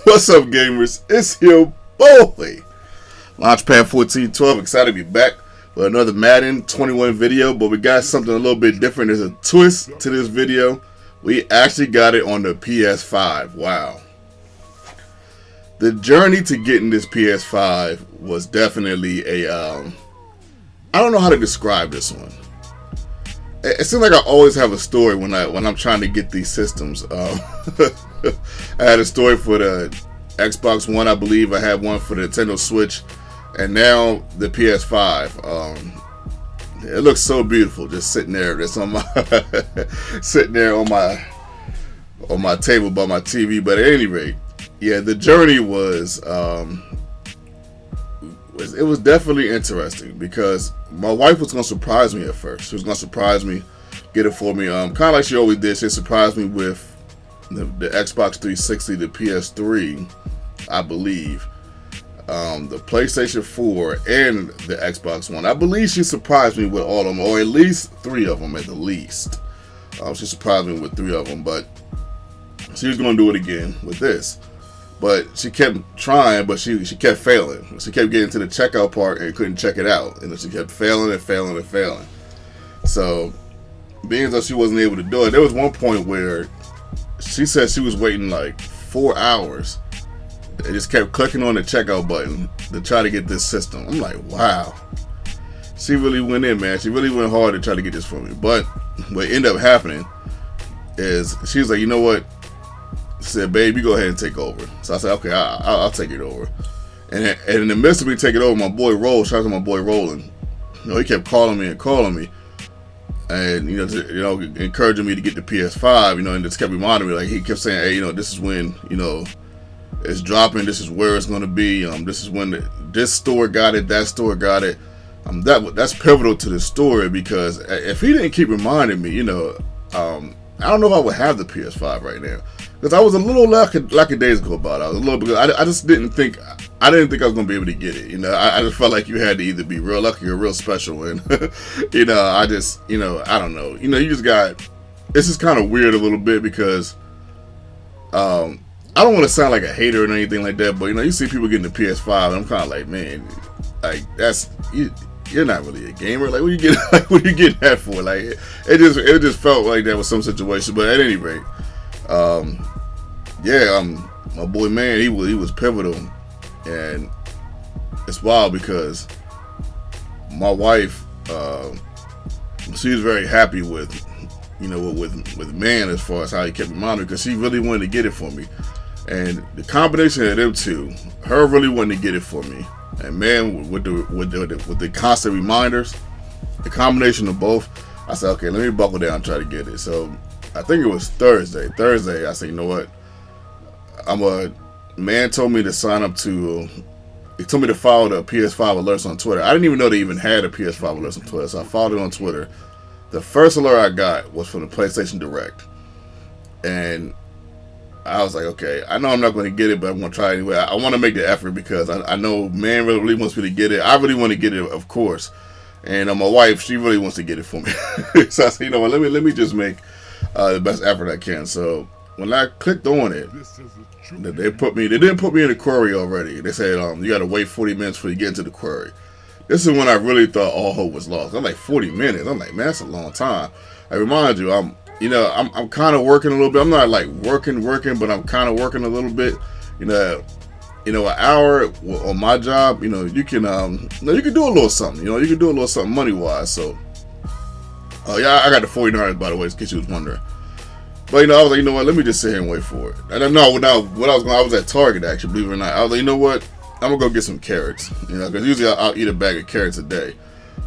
What's up, gamers? It's your boy, Launchpad 1412. Excited to be back with another Madden 21 video, but we got something a little bit different. There's a twist to this video. We actually got it on the PS5. Wow. The journey to getting this PS5 was definitely a, I don't know how to describe this one. It seems like I always have a story when I'm trying to get these systems. I had a story for the Xbox One, I believe. I had one for the Nintendo Switch, and now the PS5. It looks so beautiful, just sitting there. That's on my sitting there on my table by my TV. But at any rate, yeah, the journey was it was definitely interesting because my wife was gonna surprise me at first. She was gonna surprise me, get it for me. Kind of like she always did. She surprised me with the Xbox 360, the PS3, I believe, the PlayStation 4, and the Xbox One. I believe she surprised me with all of them, or at least 3 of them at the least. She surprised me with 3 of them, but she was gonna do it again with this. But she kept trying, but she kept failing. She kept getting to the checkout part and couldn't check it out. And she kept failing and failing and failing. So, being as though she wasn't able to do it, there was one point where she said she was waiting like 4 hours and just kept clicking on the checkout button to try to get this system. I'm like, wow. She really went in, man. She really went hard to try to get this for me. But what ended up happening is she was like, you know what? She said, babe, you go ahead and take over. So I said, okay, I'll take it over. And in the midst of me taking over, my boy Roll, shout out to my boy Roland, he kept calling me, and encouraging me to get the PS5, and just kept reminding me, like, he kept saying, hey, this is when, it's dropping, this is where it's going to be, this is when this store got it, that store got it. That's pivotal to the story, because if he didn't keep reminding me, I don't know if I would have the PS5 right now, because I was a little lackadaisical about it. I was a little, because I just didn't think I was going to be able to get it. I just felt like you had to either be real lucky or real special, and I just, I don't know. You just got. It's just kind of weird a little bit because, I don't want to sound like a hater or anything like that, but you see people getting the PS5, and I'm kind of like, man, like that's you're not really a gamer. Like, what are you getting that for? Like, it just felt like that was some situation. But at any rate, my boy, man, he was pivotal, and it's wild because my wife, she was very happy with, with man, as far as how he kept reminding me, because she really wanted to get it for me, and the combination of them two, her really wanting to get it for me. And man, with the constant reminders, the combination of both, I said, okay, let me buckle down and try to get it. So I think it was Thursday. I said, you know what? Man told me to sign up to. He told me to follow the PS5 alerts on Twitter. I didn't even know they even had a PS5 alerts on Twitter, so I followed it on Twitter. The first alert I got was from the PlayStation Direct, and I was like, okay, I know I'm not going to get it, but I'm going to try anyway. I want to make the effort because I know man really wants me to get it. I really want to get it, of course. And my wife, she really wants to get it for me. So I said, what, let me just make the best effort I can. So when I clicked on it, they didn't put me in the query already. They said, you got to wait 40 minutes before you get into the query. This is when I really thought all hope was lost. I'm like, 40 minutes? I'm like, man, that's a long time. I remind you, I'm kind of working a little bit. I'm not like working, but I'm kind of working a little bit. An hour on my job, you can do a little something. You can do a little something money wise. So, yeah, I got the 49ers, by the way, in case you was wondering. But I was like, what? Let me just sit here and wait for it. And I know I was at Target, actually, believe it or not. I was like, you know what? I'm gonna go get some carrots. Because usually I'll eat a bag of carrots a day.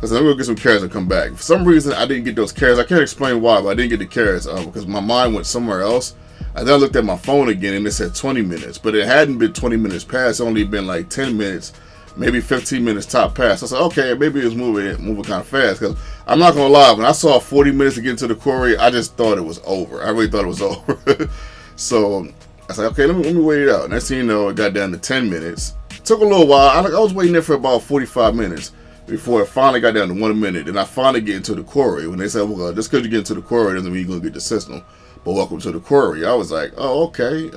I said, I'm going to get some carrots and come back. For some reason, I didn't get those carrots. I can't explain why, but I didn't get the carrots because my mind went somewhere else. And then I looked at my phone again, and it said 20 minutes. But it hadn't been 20 minutes past. It's only been like 10 minutes, maybe 15 minutes top past. I said, okay, maybe it's moving kind of fast. Because I'm not going to lie, when I saw 40 minutes to get into the query, I just thought it was over. I really thought it was over. So I said, okay, let me wait it out. Next thing you know, it got down to 10 minutes. It took a little while. I was waiting there for about 45 minutes. Before it finally got down to 1 minute, and I finally get into the query. When they said, well, just because you get into the query doesn't mean you're going to get the system, but welcome to the query. I was like, oh, okay.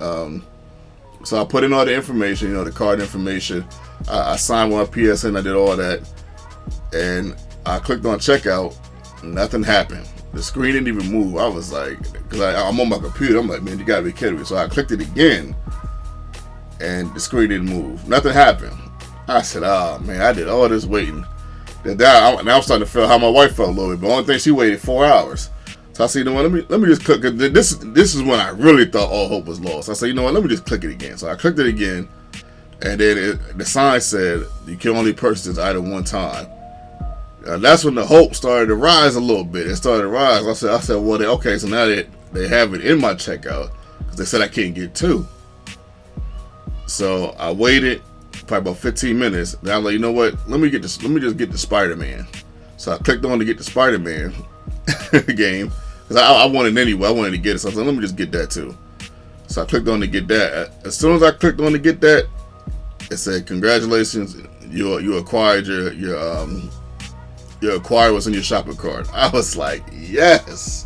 So I put in all the information, the card information. I signed one PSN. I did all that, and I clicked on checkout. Nothing happened. The screen didn't even move. I was like, because I'm on my computer. I'm like, man, you gotta be kidding me. So I clicked it again, and the screen didn't move. Nothing happened. I said, oh man, I did all this waiting. Now I'm starting to feel how my wife felt a little bit. But the only thing, she waited 4 hours. So I said, you know what, let me just click. This is when I really thought all hope was lost. I said, you know what, let me just click it again. So I clicked it again, and then the sign said you can only purchase this item one time. That's when the hope started to rise a little bit. It started to rise. I said, well, okay, so now they have it in my checkout because they said I can't get two. So I waited probably about 15 minutes. Then I was like, you know what, let me just get the Spider-Man. So I clicked on to get the Spider-Man game. Because I wanted it anyway. I wanted to get it. So I was like, let me just get that too. So I clicked on to get that. As soon as I clicked on to get that, it said, congratulations, you acquired your acquired what's in your shopping cart. I was like, yes.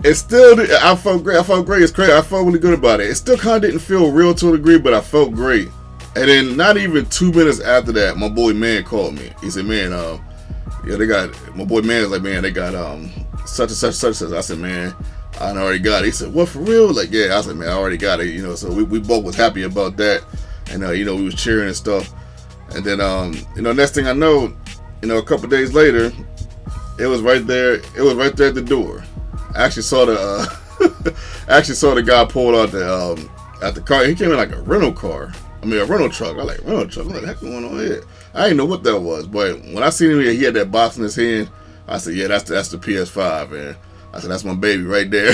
It still, I felt great. It's crazy. I felt really good about it. It still kind of didn't feel real to a degree, but I felt great. And then not even 2 minutes after that, my boy Man called me. He said, man, they got, my boy Man is like, man, they got such and such. I said, man, I already got it. He said, what, for real? Like, yeah. I said, man, I already got it. So we both was happy about that. And, we was cheering and stuff. And then, next thing I know, a couple days later, it was right there. It was right there at the door. I actually saw the guy pull out at the car. He came in like a rental car. I mean, a rental truck. I like, rental truck? What the heck going on here? I didn't know what that was. But when I seen him, he had that box in his hand. I said, yeah, that's the PS5, man. I said, that's my baby right there.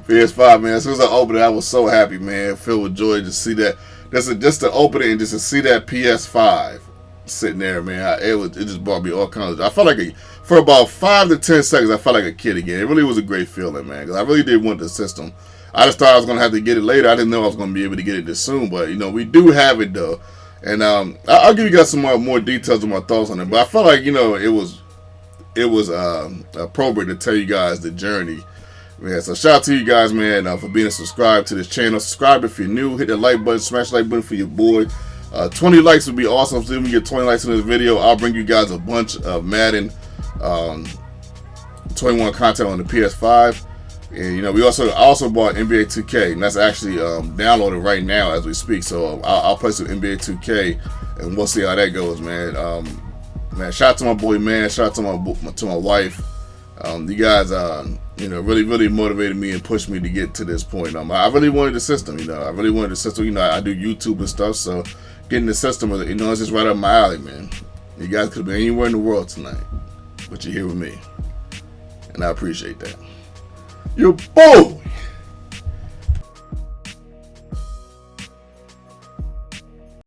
PS5, man. As soon as I opened it, I was so happy, man. Filled with joy to see that. Just to open it and just to see that PS5 sitting there, man. It just brought me all kinds of. I felt like for about 5 to 10 seconds, I felt like a kid again. It really was a great feeling, man. Because I really did want the system. I just thought I was gonna have to get it later. I didn't know I was gonna be able to get it this soon, but we do have it though. And I'll give you guys some more details and my thoughts on it. But I felt like it was appropriate to tell you guys the journey. Man, so shout out to you guys, man, for being subscribed to this channel. Subscribe if you're new. Hit that like button. Smash the like button for your boy. 20 likes would be awesome. So if we get 20 likes in this video, I'll bring you guys a bunch of Madden 21 content on the PS5. And I also bought NBA 2K, and that's actually downloaded right now as we speak. So I'll play some NBA 2K, and we'll see how that goes, man. Man, shout out to my boy, man. Shout out to my wife. You guys, really motivated me and pushed me to get to this point. I really wanted the system. I really wanted the system. I do YouTube and stuff, so getting the system, it's just right up my alley, man. You guys could have been anywhere in the world tonight, but you're here with me, and I appreciate that. Your boy.